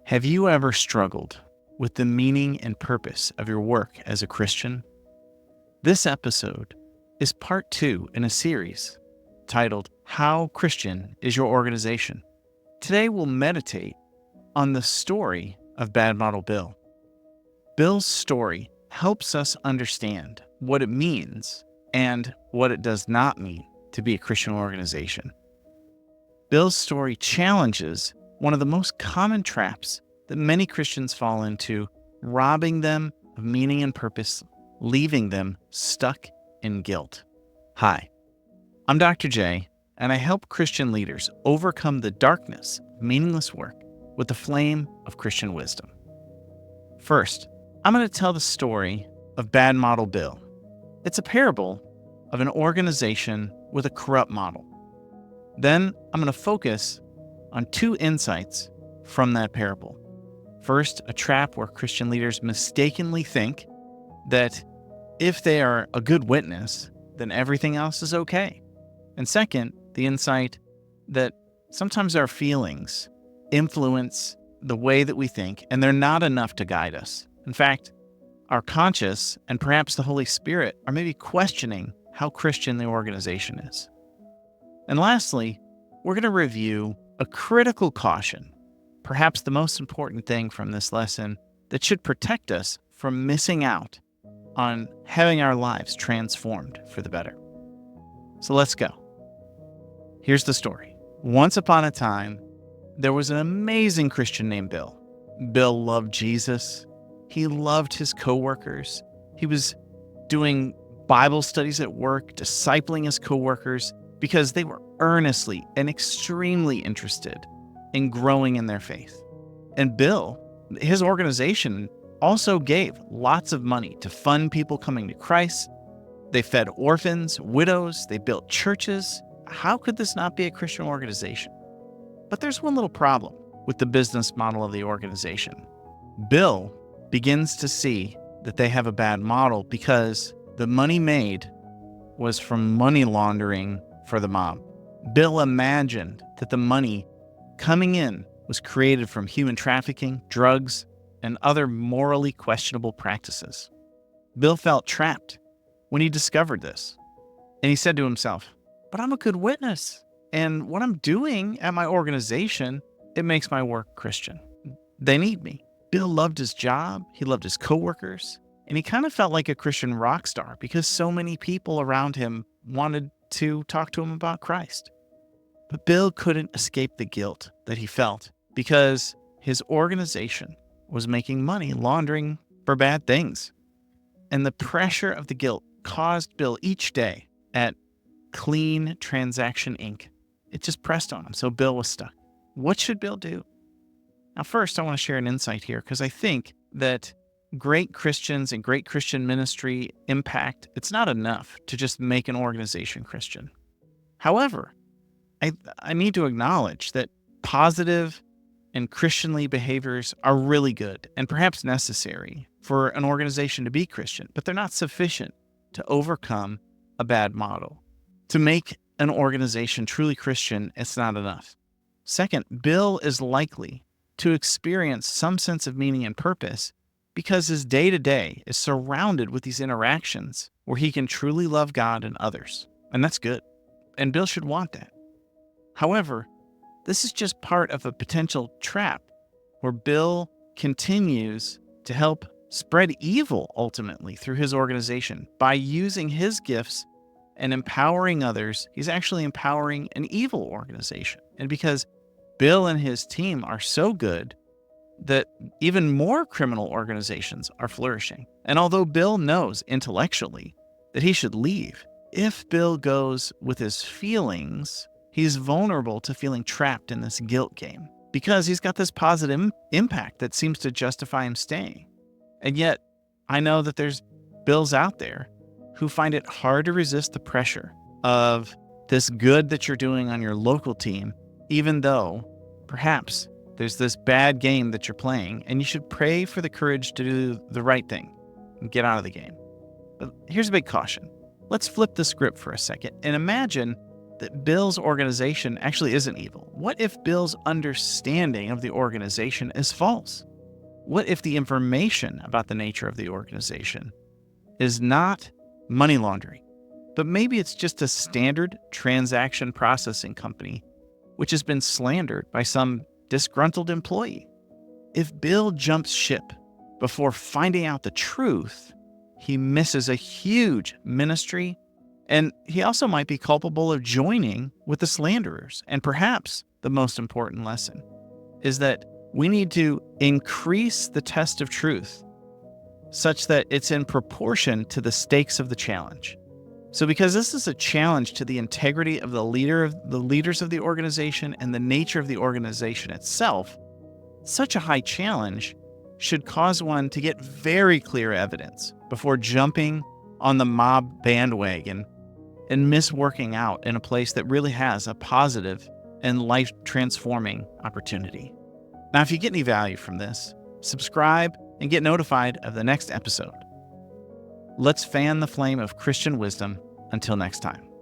Have you ever struggled with the meaning and purpose of your work as a Christian? This episode is part 2 in a series titled, How Christian is Your Organization? Today we'll meditate on the story of Bad Model Bill. Bill's story helps us understand what it means and what it does not mean to be a Christian organization. Bill's story challenges one of the most common traps that many Christians fall into, robbing them of meaning and purpose, leaving them stuck in guilt. Hi, I'm Dr. J, and I help Christian leaders overcome the darkness of meaningless work with the flame of Christian wisdom. First, I'm going to tell the story of Bad Model Bill. It's a parable of an organization with a corrupt model. Then I'm going to focus on 2 insights from that parable. First, a trap where Christian leaders mistakenly think that if they are a good witness, then everything else is okay. And second, the insight that sometimes our feelings influence the way that we think, and they're not enough to guide us. In fact, our conscience and perhaps the Holy Spirit are maybe questioning how Christian the organization is. And lastly, we're going to review a critical caution, perhaps the most important thing from this lesson that should protect us from missing out on having our lives transformed for the better. So let's go. Here's the story. Once upon a time, there was an amazing Christian named Bill. Bill loved Jesus. He loved his coworkers. He was doing Bible studies at work, discipling his coworkers, because they were earnestly and extremely interested in growing in their faith. And Bill, his organization, also gave lots of money to fund people coming to Christ. They fed orphans, widows, they built churches. How could this not be a Christian organization? But there's one little problem with the business model of the organization. Bill begins to see that they have a bad model because the money made was from money laundering for the mob. Bill imagined that the money coming in was created from human trafficking, drugs, and other morally questionable practices. Bill felt trapped when he discovered this. And he said to himself, but I'm a good witness. And what I'm doing at my organization, it makes my work Christian. They need me. Bill loved his job. He loved his coworkers. And he kind of felt like a Christian rock star because so many people around him wanted to talk to him about Christ. But Bill couldn't escape the guilt that he felt because his organization was making money laundering for bad things. And the pressure of the guilt caused Bill each day at Clean Transaction Inc. It just pressed on him, so Bill was stuck. What should Bill do? Now, first, I want to share an insight here because I think that great Christians and great Christian ministry impact, it's not enough to just make an organization Christian. However, I need to acknowledge that positive and Christianly behaviors are really good and perhaps necessary for an organization to be Christian, but they're not sufficient to overcome a bad model. To make an organization truly Christian, it's not enough. Second, Bill is likely to experience some sense of meaning and purpose because his day-to-day is surrounded with these interactions where he can truly love God and others. And that's good. And Bill should want that. However, this is just part of a potential trap where Bill continues to help spread evil ultimately through his organization. By using his gifts and empowering others, he's actually empowering an evil organization. And because Bill and his team are so good that even more criminal organizations are flourishing. And although Bill knows intellectually that he should leave, if Bill goes with his feelings, he's vulnerable to feeling trapped in this guilt game because he's got this positive impact that seems to justify him staying. And yet, I know that there's Bills out there who find it hard to resist the pressure of this good that you're doing on your local team, even though perhaps there's this bad game that you're playing, and you should pray for the courage to do the right thing and get out of the game. But here's a big caution. Let's flip the script for a second and imagine that Bill's organization actually isn't evil? What if Bill's understanding of the organization is false? What if the information about the nature of the organization is not money laundering, but maybe it's just a standard transaction processing company which has been slandered by some disgruntled employee? If Bill jumps ship before finding out the truth, he misses a huge ministry, and he also might be culpable of joining with the slanderers. And perhaps the most important lesson is that we need to increase the test of truth such that it's in proportion to the stakes of the challenge. So because this is a challenge to the integrity of the leaders of the organization and the nature of the organization itself, such a high challenge should cause one to get very clear evidence before jumping on the mob bandwagon and miss working out in a place that really has a positive and life-transforming opportunity. Now, if you get any value from this, subscribe and get notified of the next episode. Let's fan the flame of Christian wisdom. Until next time.